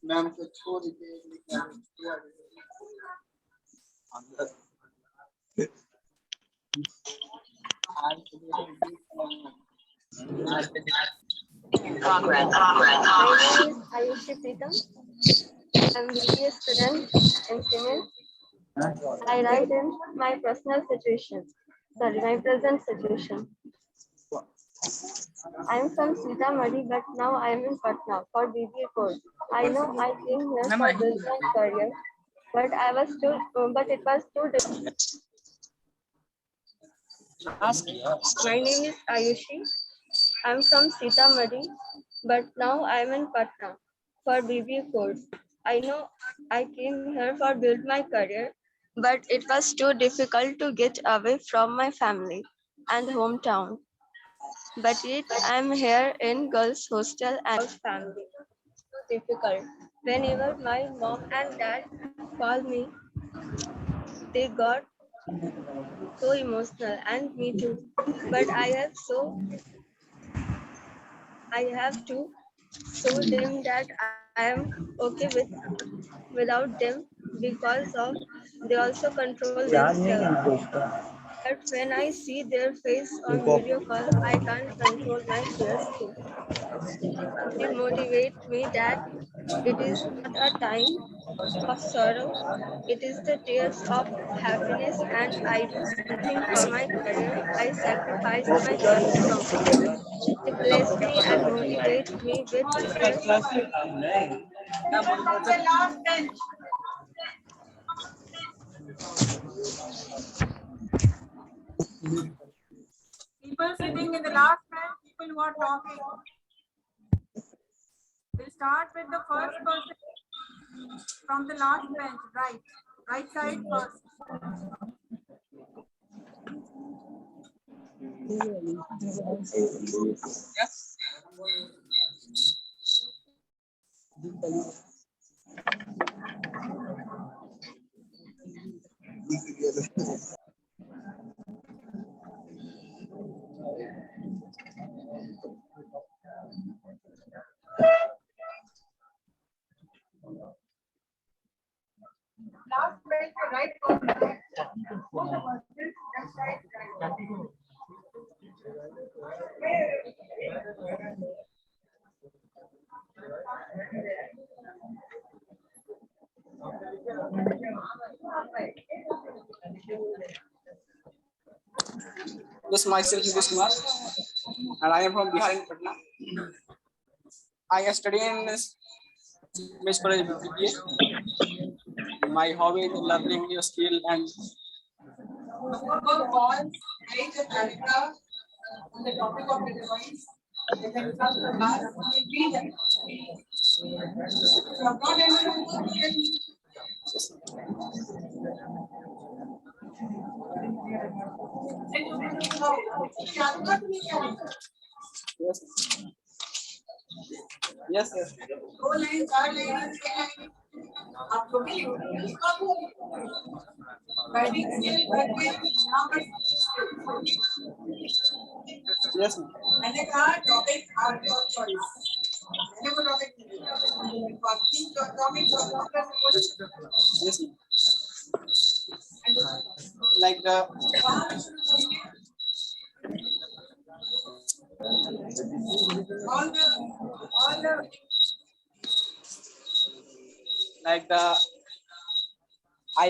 Ma'am को छोड़ के Progress. My name is Ayushi Pritam. I'm BBA student in Civil. I write in my present situation. I'm from Sitamarhi, but now I'm in Patna for BBA course. I know I came here for build my career, but it was too difficult. My name is Ayushi. I'm from Sitamarhi, but now I'm in Patna for BBA course. I know I came here for build my career, but it was too difficult to get away from my family and hometown. But yet I'm here in girls' hostel and family. Too difficult. Whenever my mom and dad call me, they got so emotional, and me too. But I have to show them that I am okay without them because of they also control themselves. But when I see their face on video call, I can't control my fears too. They motivate me that it is not a time of sorrow, it is the tears of happiness, and I do something for my career. I sacrifice my personal comfort. They bless me and motivate me with their People sitting in the last bench, people who are talking. We'll start with the first person from the last bench, right side first. Yes. Last bench, right first. This myself is Kumar, and I am from Bihar in Patna. I study in Miss College BBA. My hobby is learning new skill and On the topic of the device. And then from the last, read them. If you are not able to do, you can yes, yes, yes. दो line चार line छह line आपको भी writing skill करके यहाँ पर Yes, मैंने कहा टॉपिक आपका चॉइस मैंने वो टॉपिक नहीं दिया आपकी topic yes. Like the all the like the I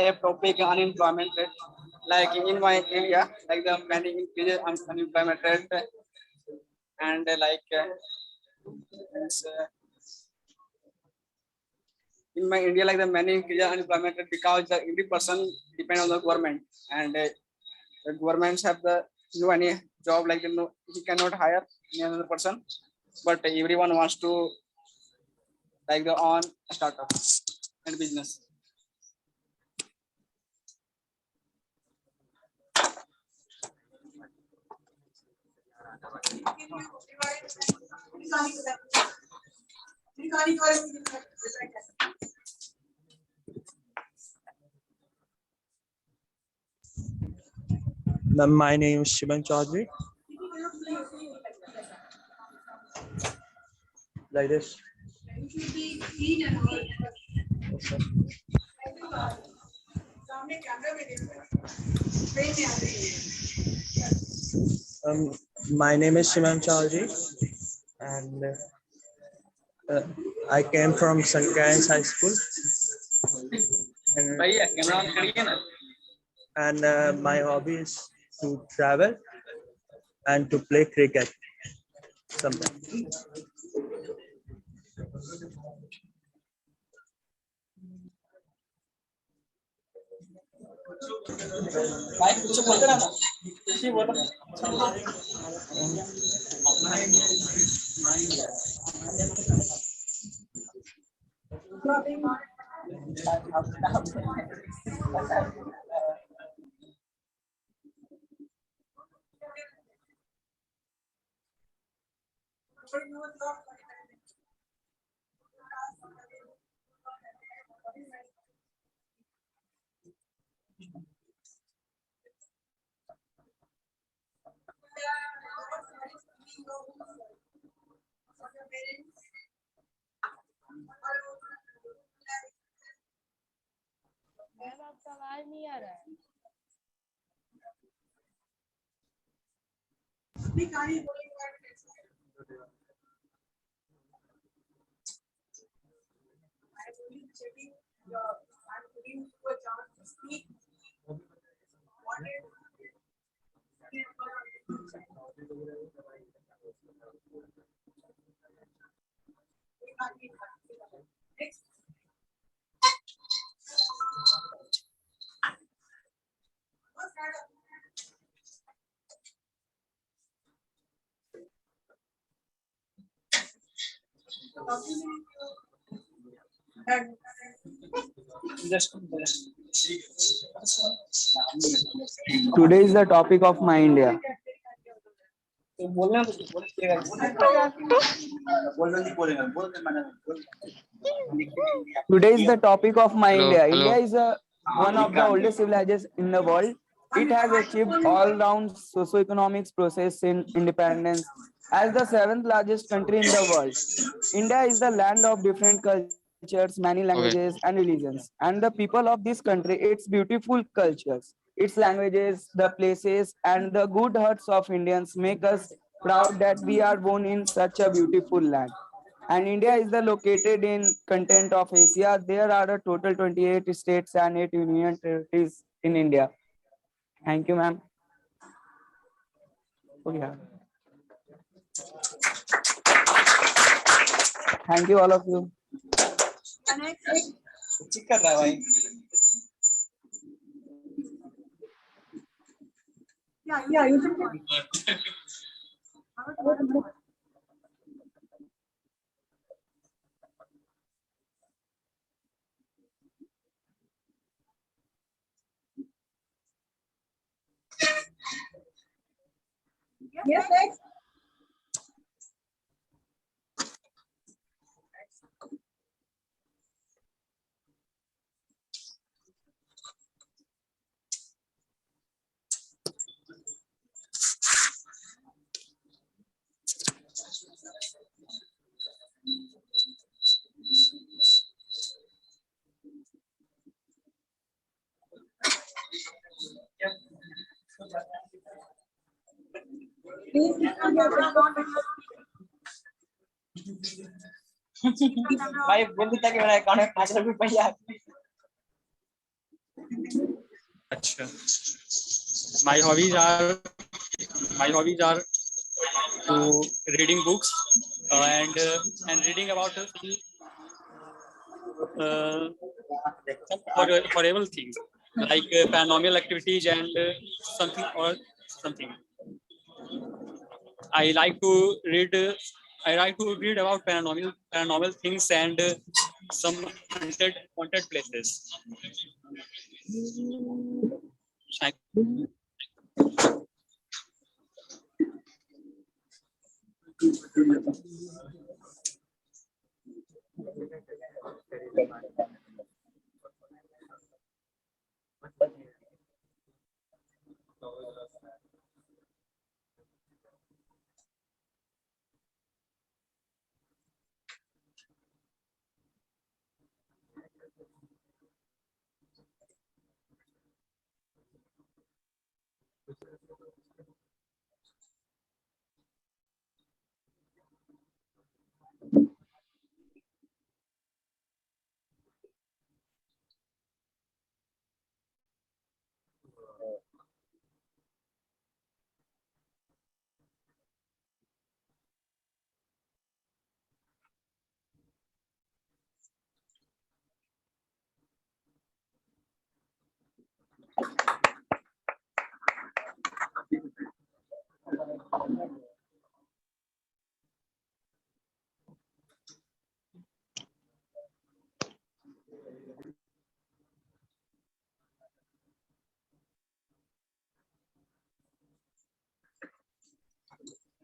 have topic unemployment rate. Like in my area, like the many increases unemployment rate, and it's, in my India, like the many increases unemployment rate because every person depend on the government, and the governments have the no any job like no he cannot hire any other person, but everyone wants to like the on startup and business. Ma'am, my name is Shivan Chaudhary. Like this. My name is Shivan Chaudhary, and I came from St. Karen's High School. And my hobby is to travel and to play cricket sometimes. भाई कुछ बोलते ना किसी बोलो ma'am आपका आवाज नहीं आ रहा है। Today is the topic of My India. तो बोलना तो बोलेगा Today is the topic of My Hello, India. hello. India is one of the oldest civilizations in the world. It has achieved all-round socio-economic process in independence. As the seventh largest country in the world, India is the land of different cultures, many languages and religions. And the people of this country, its beautiful cultures, its languages, the places, and the good hearts of Indians make us proud that we are born in such a beautiful land. And India is the located in content of Asia. There are a total 28 states and 8 union territories in India. Thank you, ma'am. Oh, yeah. Thank you, all of you. चिक कर रहा है भाई Yeah, you should. Yes, next. भाई बोल देता कि मेरा अकाउंट में 5 लाख रुपया अच्छा my hobbies are to reading books and reading about some horrible things like paranormal activities and something. I like to read about paranormal things and some haunted places. Thank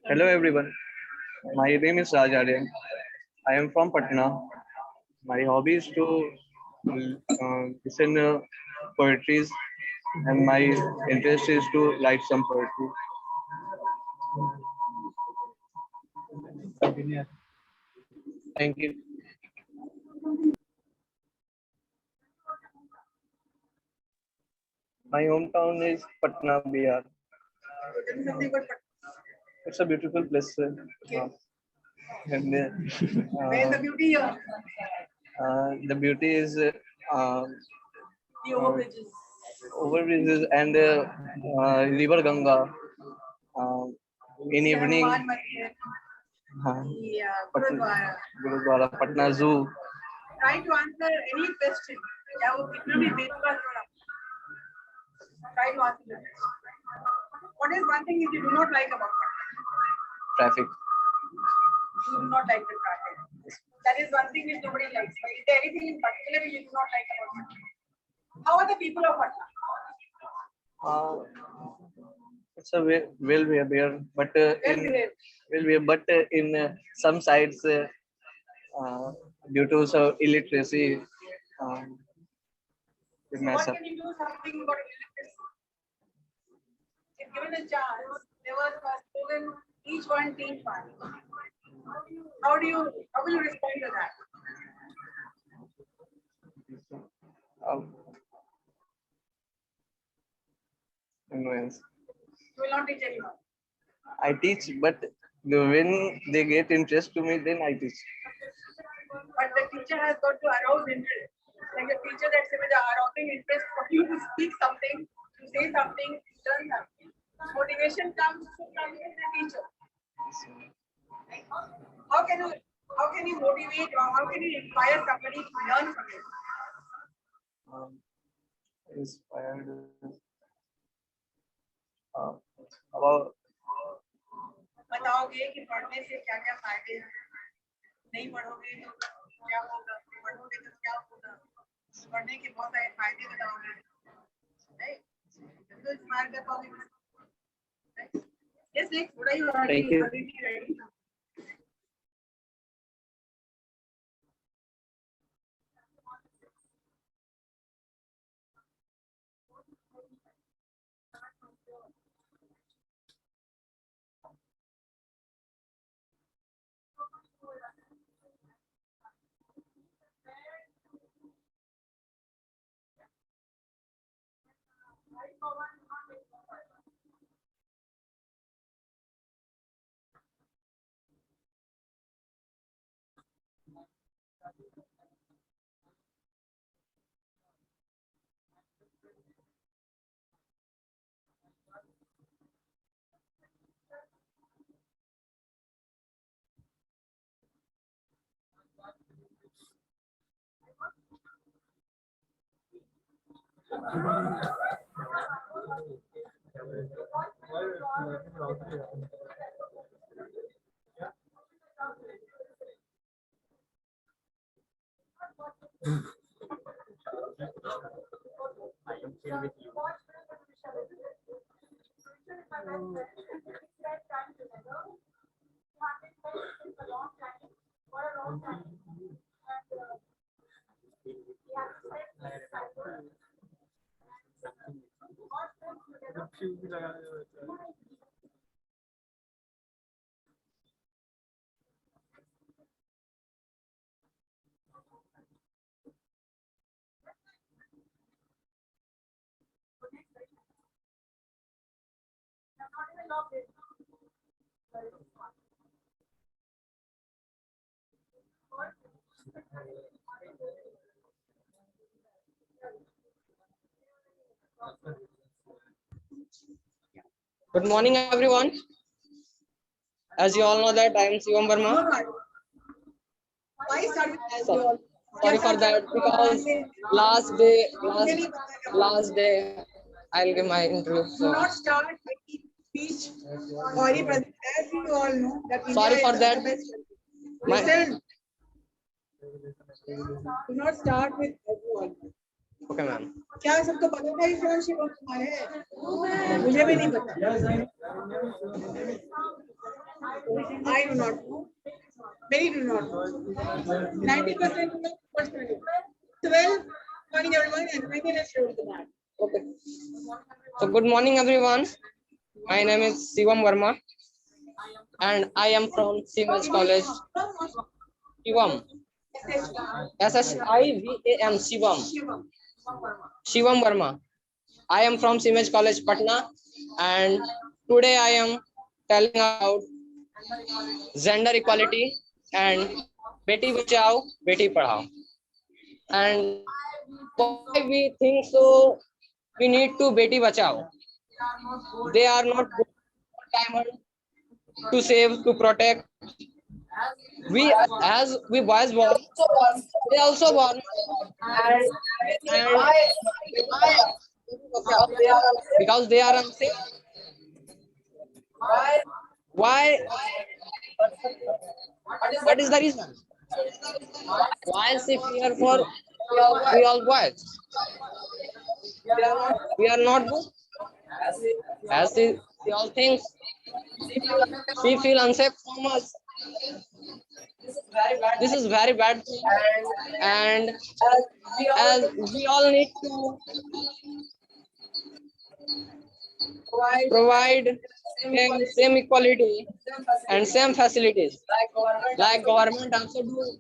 Hello everyone, my name is Raj Aryan. I am from Patna. My hobby is to listen poetries, and my interest is to write some poetry. Thank you. My hometown is Patna, Bihar. Tell me something about Patna. It's a beautiful place. And Where the beauty here? the beauty is The overbridges. overbridges and river Ganga. Uh, in evening, Hanuman Mandir. Yeah, Gurudwara. Gurudwara, Patna Zoo. Try to answer any question. या वो कितना भी बेकार क्यों ना. Try to answer the question. What is one thing that you do not like about Patna? Traffic. You do not like the traffic. That is one thing which nobody likes. But is there anything in particular you do not like about Patna? How are the people of Patna? It's a well behaved, but in some sides, due to some illiteracy, it So mess what up. can you do something about illiteracy? If given a chance, there was a slogan, each one teach one. How will you respond to that? Influence. You will not teach anyone. I teach, but when they get interest to me, then I teach. But the teacher has got to arouse interest. Like a teacher that's arousing interest for you to speak something, to say something, to learn something. Motivation comes from the teacher. How can you motivate or how can you inspire somebody to learn from you? Inspired about बताओगे कि पढ़ने से क्या क्या फायदे हैं नहीं पढ़ोगे तो क्या होगा पढ़ोगे तो क्या होगा पढ़ने के बहुत सारे फायदे बताओगे तो इंस्पायर कर पाओगे yes next what are you Thank you. ready now? Good morning, everyone. As you all know that I am Shivam Verma. Why start with as So- you all? Sorry for that because last day I'll give my interview. Do So not start any speech or any as you all know that Sorry India for is that. the best country. My- Listen. Do not start with as you all know. okay, ma'am. क्या सबको पता था इस तरह शिवम कुमार है? मुझे भी नहीं पता. I do not know. Many do not know. 90% of personally. 12. Morning everyone, and my name is Shivam Kumar. Okay. So good morning, everyone. My name is Shivam Verma, and I am from Siemens College. Shivam. SSIVAM. Shivam. Shivam Verma. I am from Siemens College, Patna, and today I am telling about gender equality and Beti Bachao, Beti Padhao. And why we think so? We need to Beti Bachao. They are not good timer to save, to protect. We, as we boys born, they also born, and because they are unsafe. Why? What is the reason? Why is it fear for we all boys? We are not good. As they all think, we feel unsafe from us. This is very bad thing, and as we all need to provide same equality and same facilities like government also do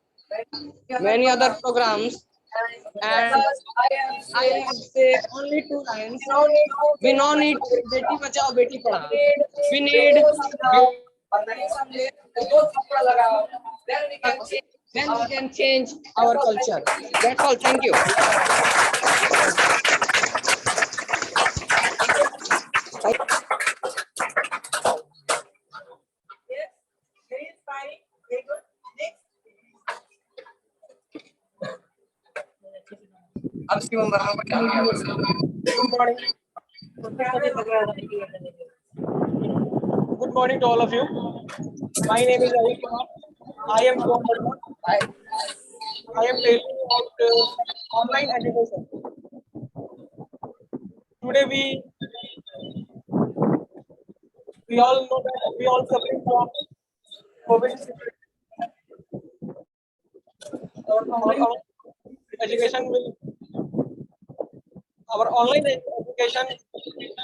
many other programs. And I have say only 2 lines. We no need Beti Bachao, Beti Padhao. We need then we can change our culture. That's all. Thank you. Yes, very inspiring. Very good. Next. Good morning to all of you. My name is Avi Kumar. I am from Patna. I am telling about online education. Today we all know that we all suffering from COVID situation. Our education will our online education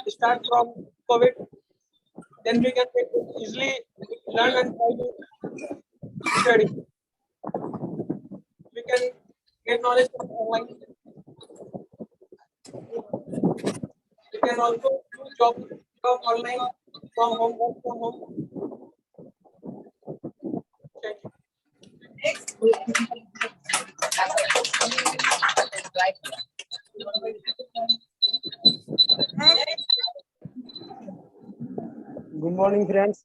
start from COVID. Then we can easily learn and try to study. We can get knowledge from online. We can also do job online from home, work from home. Thank you. Next. Good morning, friends.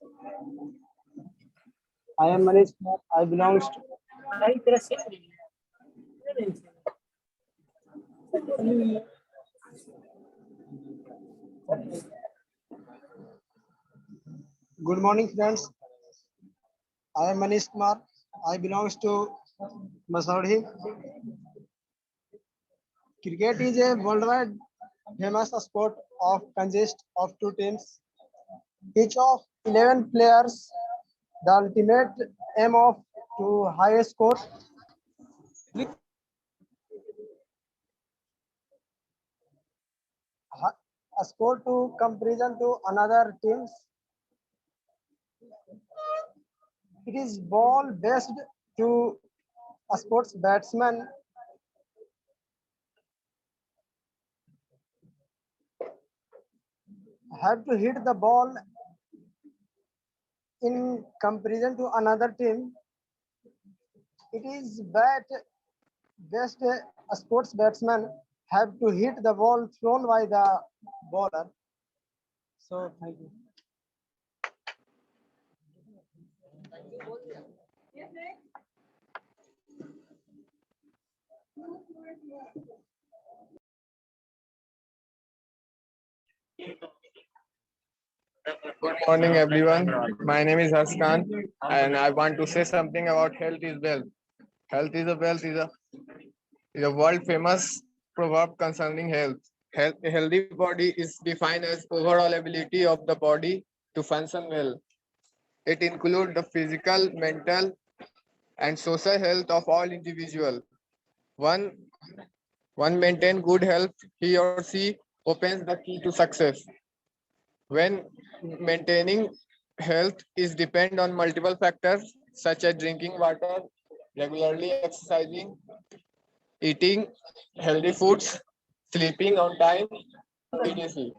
I am Manish Kumar. I belongs to Good morning, friends. I am Manish Kumar. I belongs to Masardi. Cricket is a worldwide famous sport of consists of 2 teams, each of 11 players. The ultimate aim of to highest score. a sport to comparison to another teams. It is ball based to a sports batsman have to hit the ball in comparison to another team. It is bat based a sports batsman have to hit the ball thrown by the bowler. So thank you. Good morning, everyone. My name is Haskan, and I want to say something about health is wealth. Health is a wealth is a world famous proverb concerning health. A healthy body is defined as overall ability of the body to function well. It includes the physical, mental, and social health of all individuals. One, one maintain good health, he or she opens the key to success. When maintaining health is depend on multiple factors such as drinking water, regularly exercising, eating healthy foods, sleeping on time, etc.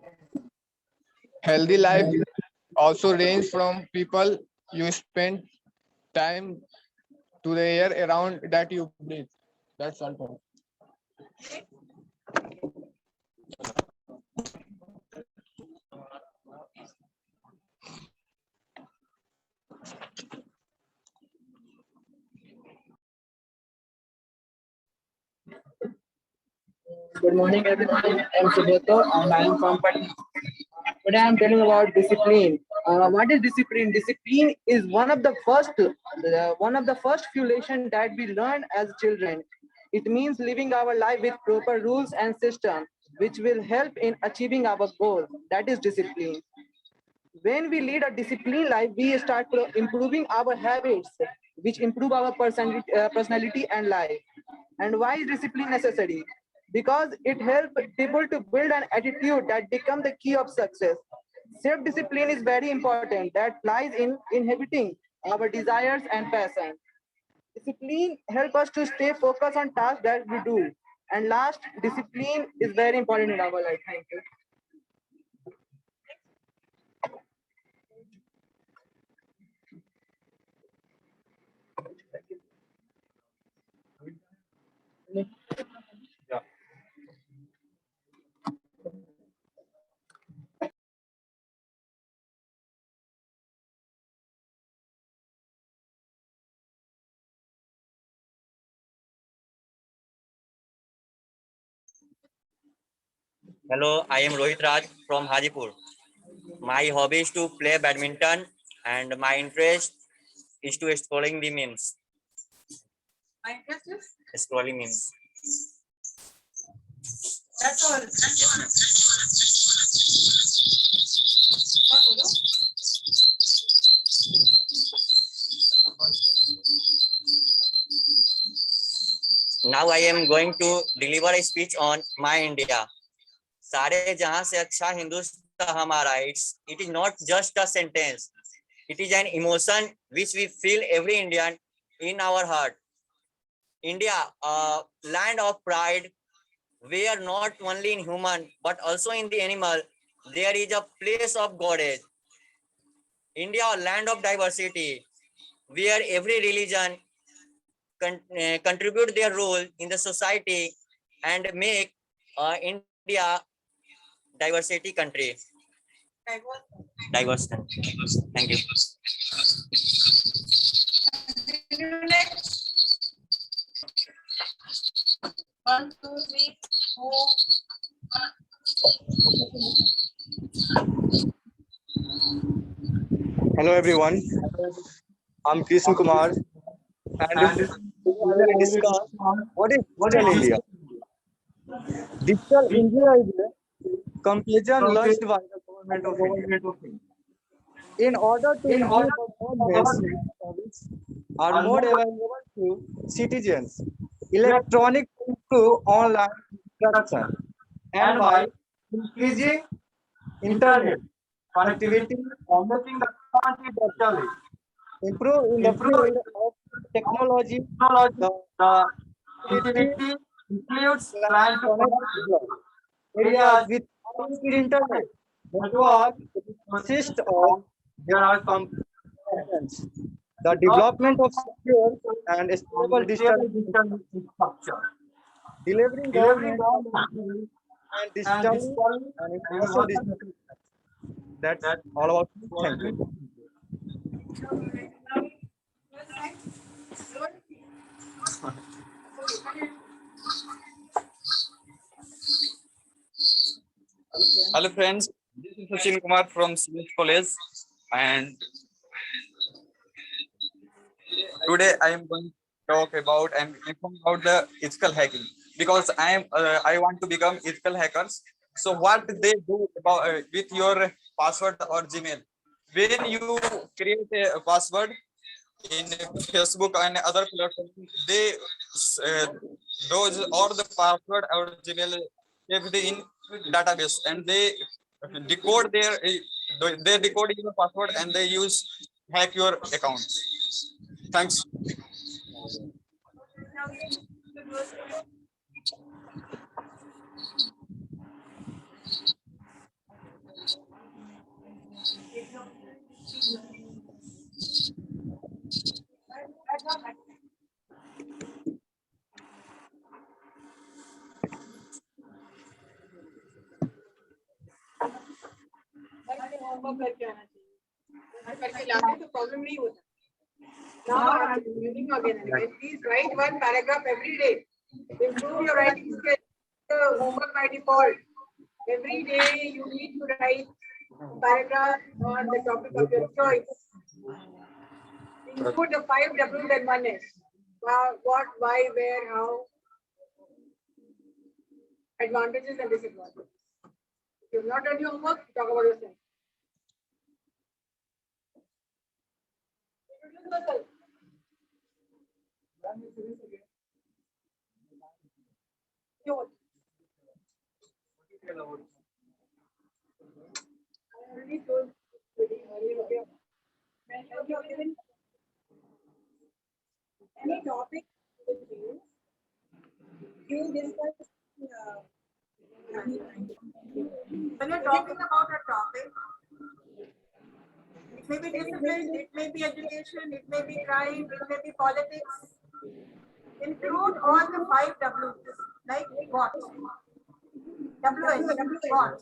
Healthy life also range from people you spend time to the air around that you breathe. That's all. Good morning, everyone. I'm Subhato and I'm from Patna. Today I'm telling about discipline. What is discipline? Discipline is one of the first few lessons that we learn as children. It means living our life with proper rules and system, which will help in achieving our goal. That is discipline. When we lead a disciplined life, we start improving our habits, which improve our personality and life. And why is discipline necessary? Because it helps people to build an attitude that become the key of success. Self-discipline is very important. That lies in inhibiting our desires and passion. Discipline help us to stay focused on tasks that we do. And last, discipline is very important in our life. Thank you. Hello, I am Rohit Raj from Hajipur. My hobby is to play badminton and my interest is to scrolling the memes. My interest is? Scrolling memes. That's all. Now I am going to deliver a speech on My India. सारे जहां से अच्छा हिंदुस्तान हमारा. It is not just a sentence. It is an emotion which we feel every Indian in our heart. India, a land of pride, where not only in human but also in the animal there is a place of goddess. India, a land of diversity, where every religion contribute their role in the society and make India diversity country. Diverse country. Thank you. One, two, three, four. Hello everyone, I'm Krishna Kumar and in this we will discuss what is Digital India. Digital India is a campaign launched by the government of India in order to ensure that government services are more available to citizens. Electronic to online interaction and by increasing internet, connectivity, and making the country digitally. Improve in the field of technology. The activity includes trying to connect areas with high-speed internet. Network consists of there are components. The development of secure and stable digital infrastructure, delivering government and digital and also digital. That's all about me. Thank you. Hello friends, this is Sachin Kumar from CH College, and today I am going to talk about and inform about the ethical hacking because I want to become ethical hackers. So what they do about with your password or Gmail? When you create a password in Facebook and other platforms, they those or the password or Gmail kept in database, and they decode they decode your password and they use hack your account. Thanks. करके आना चाहिए करके लाते तो problem नहीं होता now I'm reading again and again. Please write one paragraph every day. Improve your writing skills. The homework by default. Every day you need to write paragraph on the topic of your choice. Include the 5 W's and 1 S. What, why, where, how. Advantages and disadvantages. If you have not done your homework, talk about yourself. Any topic with you discuss when you're talking about a topic, it may be discipline, it may be education, it may be crime, it may be politics. Include all the 5 W's, like what? WH, what?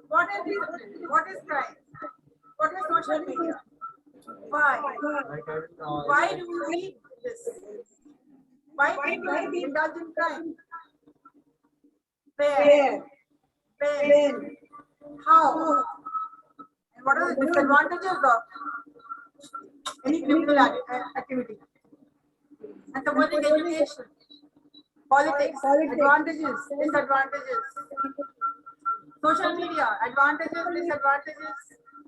What is discipline? What is crime? What is social media? Why? Why do we need this? Why people indulge in crime? Where? When? How? And what are the disadvantages of any criminal activity? And supporting education, politics, advantages, disadvantages, social media, advantages, disadvantages,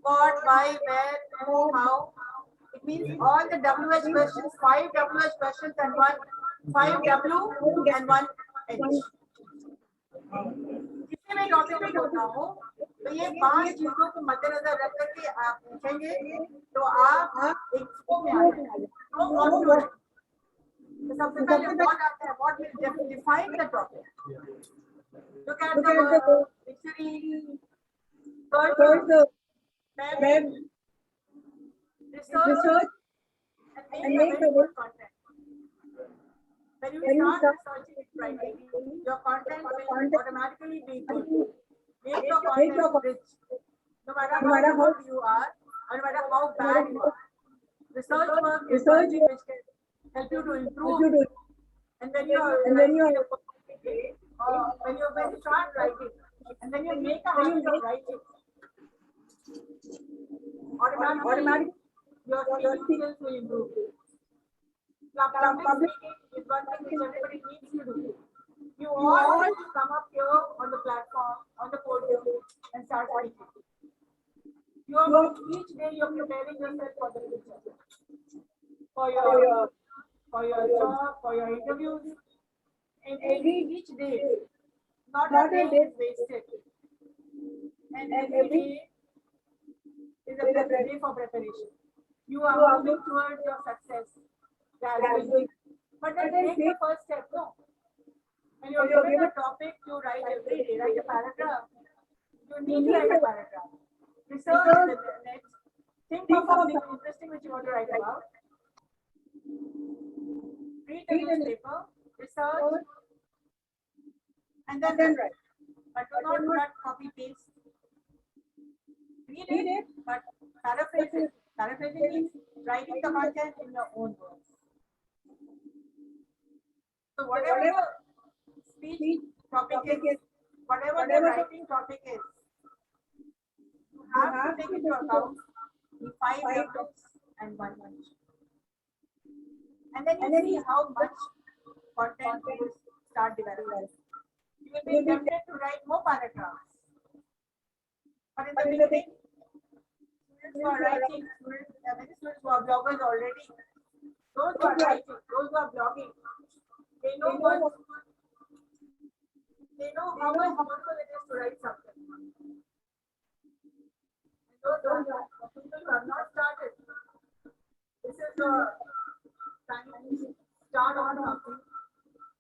what, why, where, who, how. It means all the WH questions, 5 WH questions and 5 W and 1 H. किसी भी topic में होता हो तो ये 5 चीजों को मद्देनजर रख करके आप पूछेंगे तो आप एक स्कोप में आ जाएंगे। तो सबसे पहले what आता है, what will define the topic. Look at the dictionary, search, web, research, and make a good content. When you start researching it rightly, your content will automatically be good. Make your content rich. No matter how good you are, or no matter how bad you are. Research work is something which can help you to improve. And when you are when you start writing, and then you make a habit of writing, automatically your skills will improve. Public speaking is one thing which everybody needs to do. You all need to come up here on the platform, on the podium, and start speaking. Each day you're preparing yourself for the future, for your job, for your interviews, and each day, not a day is wasted. and every day is a day for preparation. You are moving towards your success gradually. But then take the first step, no? When you're given a topic to write every day, write a paragraph. You need to write a paragraph. Research the net. Think of something interesting which you want to write about. Read the newspaper, research, and then write. But do not copy paste. Read it, but paraphrase it. Paraphrasing means writing the content in your own words. So whatever the speech topic is, whatever the writing topic is, you have to take into account the 5 elements and 1 punch. And then you see how much content you will start developing. You will be tempted to write more paragraphs. But in the beginning, students who are writing, many students who are bloggers already, those who are writing, those who are blogging, they know how much useful it is to write something. And those who have not started, this is the time to start on something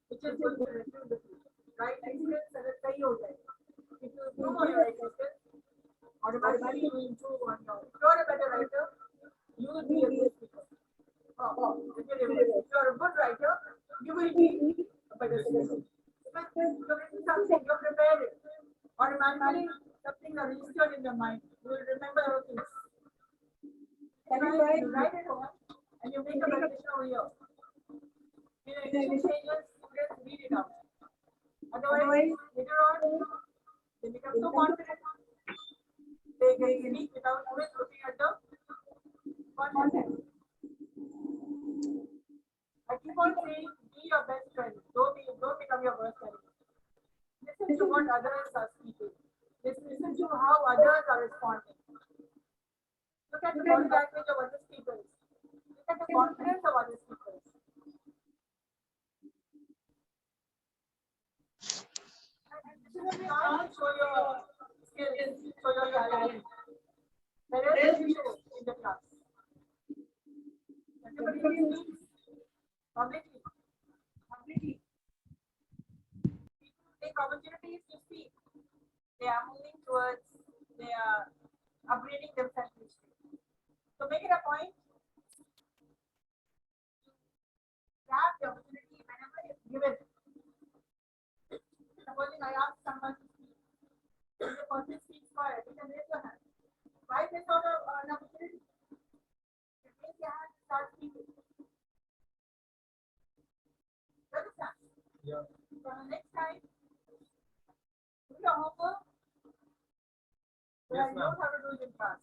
which is going to resume the future. Right? Experience and it's very okay. If you improve on your experience, automatically you improve on your. If you're a better writer, you will be a good speaker. If you're a good writer, you will be a better speaker. Because you've written something, you've prepared it. Automatically, something is registered in your mind. You will remember those things. You write it on and you make a presentation over here. In the initial stages, students read it out. Otherwise, later on, they become so confident, they can speak without always looking at the content. I keep on saying, be your best friend. Don't become your worst enemy. Listen to what others are speaking. Listen to how others are responding. Look at the body language of other speakers. Look at the confidence of other speakers. This is a time to show your skills, show your talent. Wherever you show in the class. Everybody speaks publicly. Take opportunities to speak. They are moving towards, they are upgrading themselves. So make it a point to grab the opportunity whenever it's given. Supposing I ask someone to speak, if the person speaks first, you can raise your hand. Why miss out an opportunity? You raise your hand and start speaking. Understand? Yeah. So the next time, do your homework. Yes, ma'am. How to do it in class.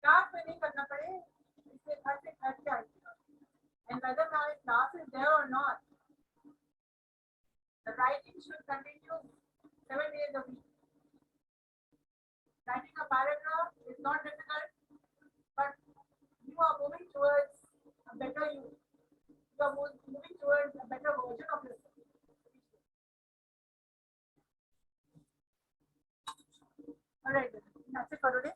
Class में नहीं करना पड़े, इसलिए घर से घर के आएगा. And whether my class is there or not, the writing should continue 7 days a week. Writing a paragraph is not difficult, but you are moving towards a better you. You are moving towards a better version of yourself. All right, that's it for today.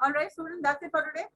All right, students, that's it for today.